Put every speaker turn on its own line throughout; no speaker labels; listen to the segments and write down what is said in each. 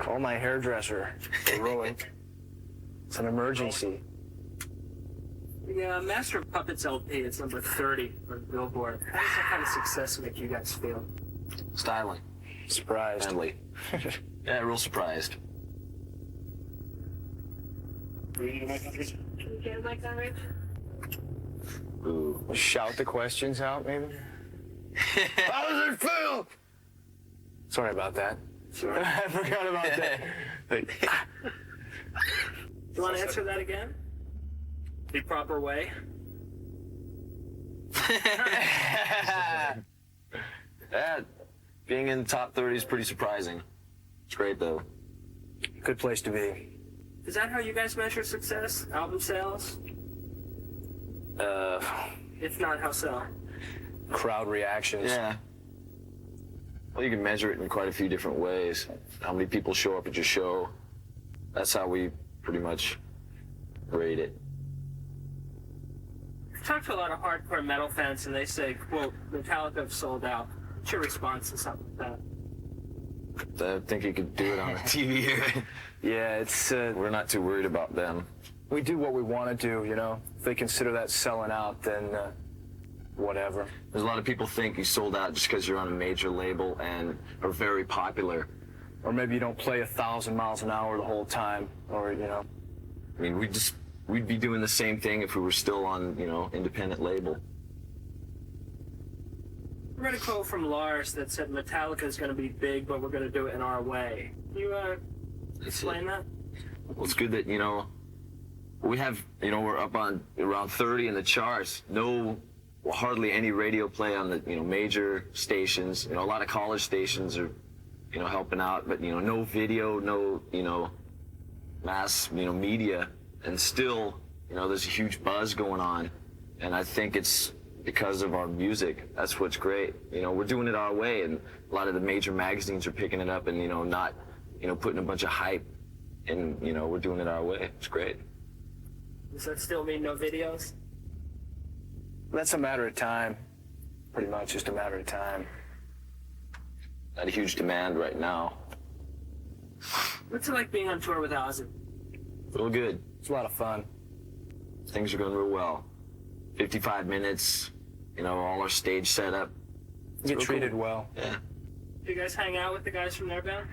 Call my hairdresser. Heroic. It's an emergency.
The Master of Puppets LP is number 30 on Billboard. How does that kind of success make you guys feel?
Styling.
Surprised.
Family. Yeah, real surprised.
Can you get like that, Rich?
Ooh.
Shout the questions out, maybe? How does it feel? Sorry about that.
Sure.
I forgot about that.
You want to answer that again? The proper way?
Yeah, being in the top 30 is pretty surprising. It's great, though.
Good place to be.
Is that how you guys measure success? Album sales? If not, how so?
Crowd reactions.
Yeah. Well, you can measure it in quite a few different ways. How many people show up at your show. That's how we pretty much rate it.
I've talked to a lot of hardcore metal fans, and they say, quote, Metallica have sold out. What's your response to something like that?
I think you could do it on the TV here.
Yeah, it's,
We're not too worried about them.
we do what we want to do, you know? If they consider that selling out, then whatever.
There's a lot of people think you sold out just because you're on a major label and are very popular.
Or maybe you don't play 1,000 miles an hour the whole time, or, you know.
I mean, we'd be doing the same thing if we were still on, you know, independent label.
I read a quote from Lars that said Metallica is going to be big, but we're going to do it in our way. Can you explain that?
Well, it's good that, you know, we have, you know, we're up on around 30 in the charts. No, hardly any radio play on the, you know, major stations. You know, a lot of college stations are, you know, helping out, but, you know, no video, no, you know, mass, you know, media. And still, you know, there's a huge buzz going on. And I think it's because of our music. That's what's great. You know, we're doing it our way, and a lot of the major magazines are picking it up and, you know, not, you know, putting a bunch of hype, and, you know, we're doing it our way. It's great.
Does that still mean no videos?
That's a matter of time. Pretty much just a matter of time.
Not a huge demand right now.
What's it like being on tour with Ozzy?
Real good.
It's a lot of fun.
Things are going real well. 55 minutes, you know, all our stage setup.
You get
real
treated
cool.
well.
Yeah.
Do you guys hang out with the guys from their band?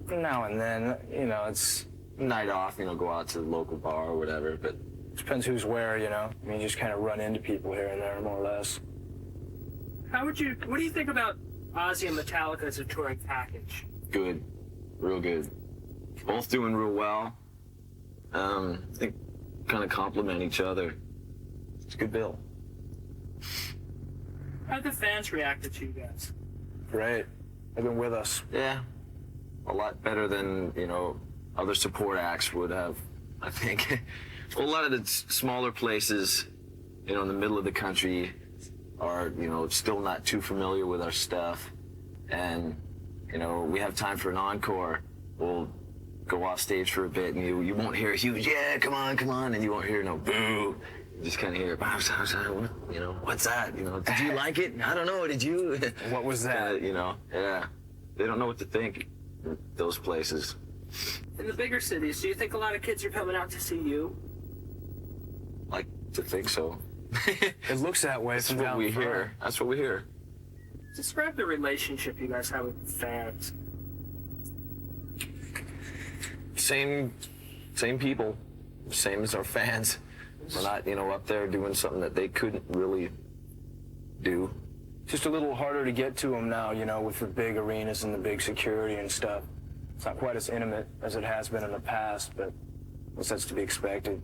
Now and then, you know, it's
Night off, you know, go out to the local bar or whatever, but
depends who's where, you know. I mean, you just kind of run into people here and there, more or less.
What do you think about Ozzy and Metallica as a touring package?
good. Real good. Both doing real well. I think kind of complement each other. It's a good bill.
How have the fans reacted to you guys?
Great. They've been with us.
Yeah. A lot better than, you know, other support acts would have, I think. Well, a lot of the smaller places, you know, in the middle of the country are, you know, still not too familiar with our stuff. And, you know, we have time for an encore. We'll go off stage for a bit, and you won't hear a huge, yeah, come on, and you won't hear no boo. You just kind of hear, you know, what's that? You know, did you like it? I don't know, did you?
What was that?
You know, yeah. They don't know what to think in those places.
In the bigger cities, do you think a lot of kids are coming out to see you?
Like to think so.
It looks that way
That's
from
what
down
we
front.
hear. That's what we hear.
Describe the relationship you guys have with fans.
Same people, same as our fans. We're not, you know, up there doing something that they couldn't really do.
Just a little harder to get to them now, you know, with the big arenas and the big security and stuff. It's not quite as intimate as it has been in the past, but that's to be expected.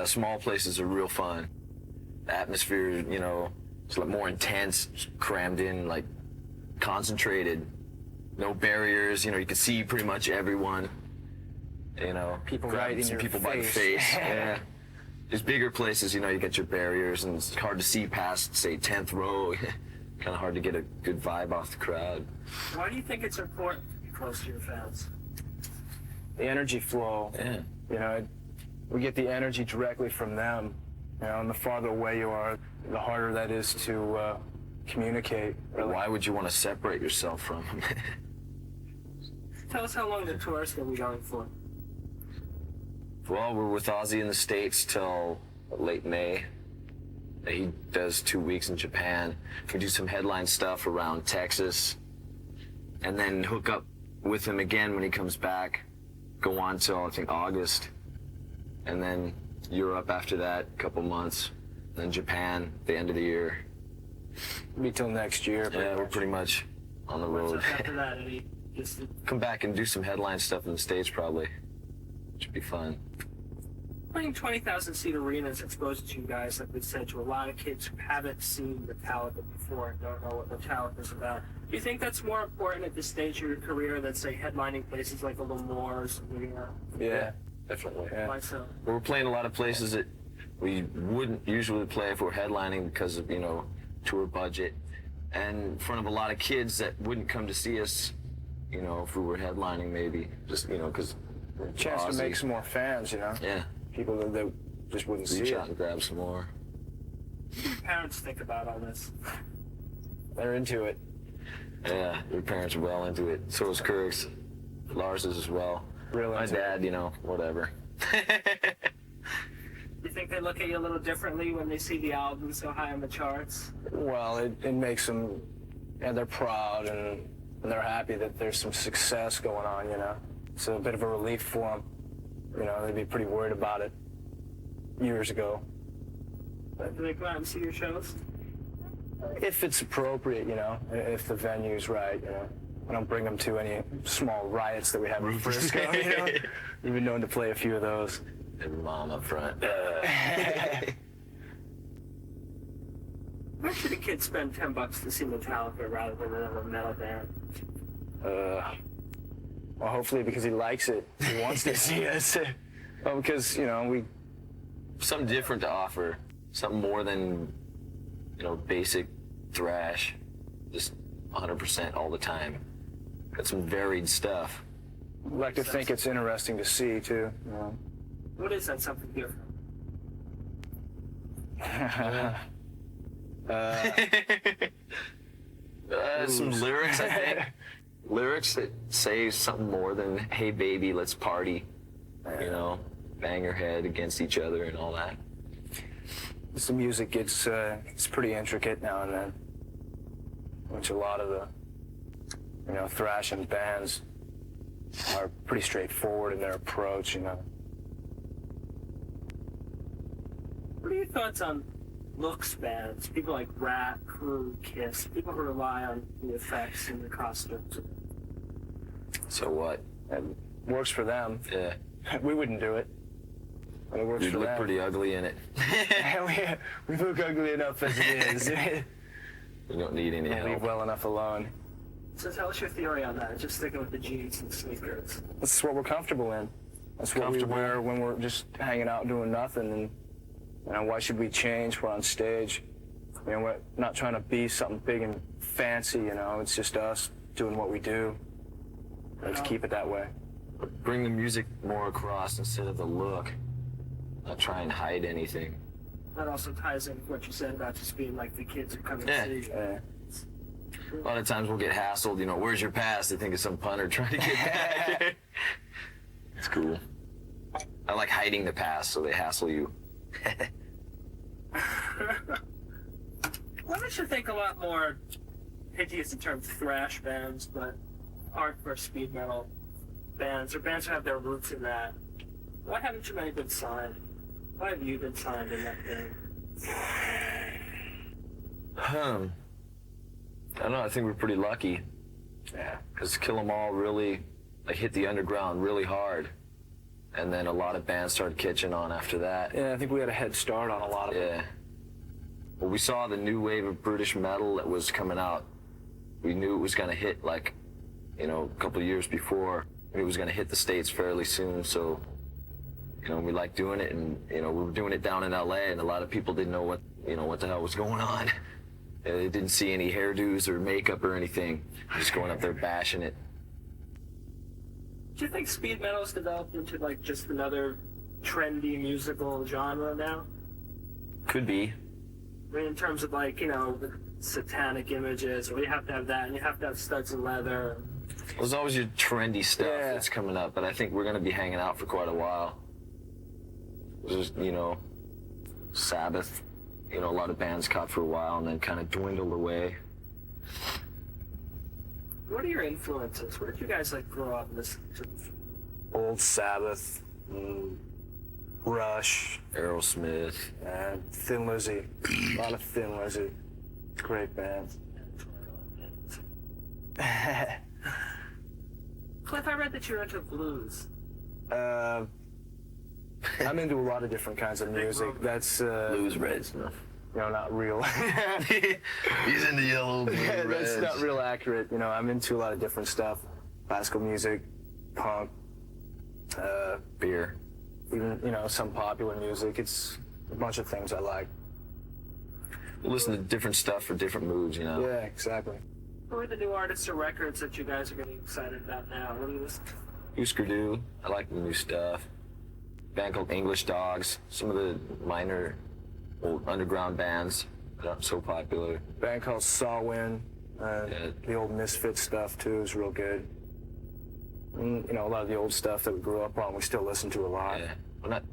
Small places are real fun. The atmosphere, you know, it's a lot more intense, crammed in, like concentrated. No barriers, you know, you can see pretty much everyone. You know,
People
grabbing
right in
some
your
people by the
face.
face. Yeah. There's bigger places, you know, you get your barriers, and it's hard to see past, say, 10th row. Kind of hard to get a good vibe off the crowd.
Why do you think it's important to be close to your fans?
The energy flow.
Yeah.
You know, we get the energy directly from them. You know, and the farther away you are, the harder that is to communicate. Really.
Why would you want to separate yourself from them?
Tell us how long the tour is going to be going for.
Well, we're with Ozzy in the States till late May. He does 2 weeks in Japan. We do some headline stuff around Texas, and then hook up with him again when he comes back. Go on till, I think, August, and then Europe after that, a couple months, then Japan, the end of the year.
Be till next year.
Yeah, we're pretty much on the road.
What's up after that? Any just
Come back and do some headline stuff in the States probably. Should be fun.
playing 20,000-seat arenas exposed you guys, like we said, to a lot of kids who haven't seen Metallica before and don't know what Metallica's about. Do you think that's more important at this stage of your career than, say, headlining places like the Lemoore or something?
Yeah.
Definitely.
Yeah.
Why so?
We're playing a lot of places that we wouldn't usually play if we're headlining because of, tour budget, and in front of a lot of kids that wouldn't come to see us, if we were headlining maybe, just, because
Chance to make some more fans,
Yeah,
People that just wouldn't
reach
see
out
it.
and grab some more.
What do your parents think about all this?
They're into it.
Yeah, your parents are well into it. So is Kirk's. Lars is as well.
Really
My
into
dad, whatever.
Do you think they look at you a little differently when they see the album so high on the charts?
Well, it makes them, they're proud and they're happy that there's some success going on, It's a bit of a relief for them. They'd be pretty worried about it years ago.
Do they come out and see your shows?
If it's appropriate, if the venue's right, I don't bring them to any small riots that we have in Frisco, We've been known to play a few of those.
And mom up front.
Why should a kid spend $10 to see Metallica rather than another metal band?
Well, hopefully because he likes it, he wants to see us. Well, because, we...
Something different to offer. Something more than, basic thrash. Just 100% all the time. Got some varied stuff.
like to think it's interesting to see, too.
What is that something different?
Some lyrics, I think. Lyrics that say something more than, hey baby, let's party. Bang your head against each other and all that.
The music gets it's pretty intricate now and then, which a lot of the thrashing bands are pretty straightforward in their approach.
What are your thoughts on looks bands? People like Rat, Crew, Kiss, people who rely on the effects and the costumes.
So what?
It works for them.
Yeah.
We wouldn't do it. But it works
You
for
look
them.
pretty ugly in it.
we look ugly enough as it is.
You don't need any
Don't leave
help.
well enough alone.
So tell us your theory on that, just sticking with the jeans and sneakers.
That's what we're comfortable in. That's what we
Comfortable.
wear when we're just hanging out doing nothing. And why should we change? We're on stage. We're not trying to be something big and fancy. It's just us doing what we do. Let's keep it that way.
Bring the music more across instead of the look. Not try and hide anything.
That also ties in with what you said about just being like the kids who come to
Yeah.
see you.
A lot of times we'll get hassled, where's your pass? They think it's some punter trying to get back. It's cool. I like hiding the pass so they hassle you.
Why don't you think a lot more, I hate to use the term thrash bands, but hardcore speed metal bands, or bands who have their roots in that? Why haven't you many been signed? Why have you been signed in that thing?
I don't know, I think we're pretty lucky.
Yeah.
Because Kill 'Em All really hit the underground really hard. And then a lot of bands started catching on after that.
Yeah, I think we had a head start on a lot of it.
Yeah. Well, we saw the new wave of British metal that was coming out. We knew it was going to hit a couple of years before. It was going to hit the States fairly soon. So, we liked doing it, and we were doing it down in LA, and a lot of people didn't know what the hell was going on. They didn't see any hairdos or makeup or anything. Just going up there bashing it.
Do you think speed metal has developed into just another trendy musical genre now?
Could be.
I mean, in terms of the satanic images, or you have to have that, and you have to have studs and leather.
There's always your trendy stuff
Yeah.
that's coming up, but I think we're gonna be hanging out for quite a while. Just, you know, Sabbath, you know, a lot of bands caught for a while and then kind of dwindled away.
What are your influences? Where did you guys like grow up listening to?
Old Sabbath, Rush,
Aerosmith.
and Thin Lizzy. A lot of Thin Lizzy. Great bands.
Cliff, I read that you're into blues.
I'm into a lot of different kinds of music. That's
Blues Reds. No.
you know, not real.
He's into yellow, blue,
That's
reds.
not real accurate. You know, I'm into a lot of different stuff. Classical music, punk,
Beer.
even, you know, some popular music. It's a bunch of things I like.
We listen to different stuff for different moods, you know.
Yeah, exactly.
Who are the new artists or records that you guys are getting excited about now? What do you listen to?
Husker Du. I like the new stuff. Band called English Dogs. Some of the minor old underground bands that aren't so popular.
Band called Sawwind.
Yeah.
The old Misfit stuff too is real good. And, you know, a lot of the old stuff that we grew up on, we still listen to a lot.
Yeah. I'm not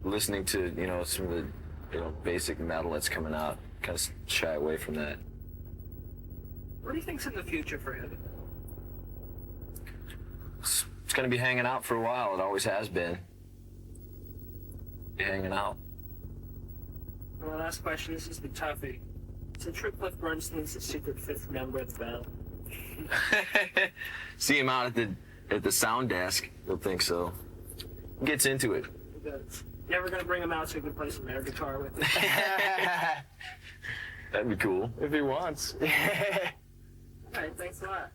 listening to, you know, some of the, you know, basic metal that's coming out. Kind of shy away from that.
What do you think's in the future for him?
It's going to be hanging out for a while. It always has been. Be hanging out.
And my last question, this is the toughie. So true Cliff Bernstein's the secret fifth member of the band.
See him out at the sound desk. You'll think so. Gets into it.
You ever gonna bring him out so he can play some air guitar with you?
That'd be cool.
If he wants.
All right, thanks a lot.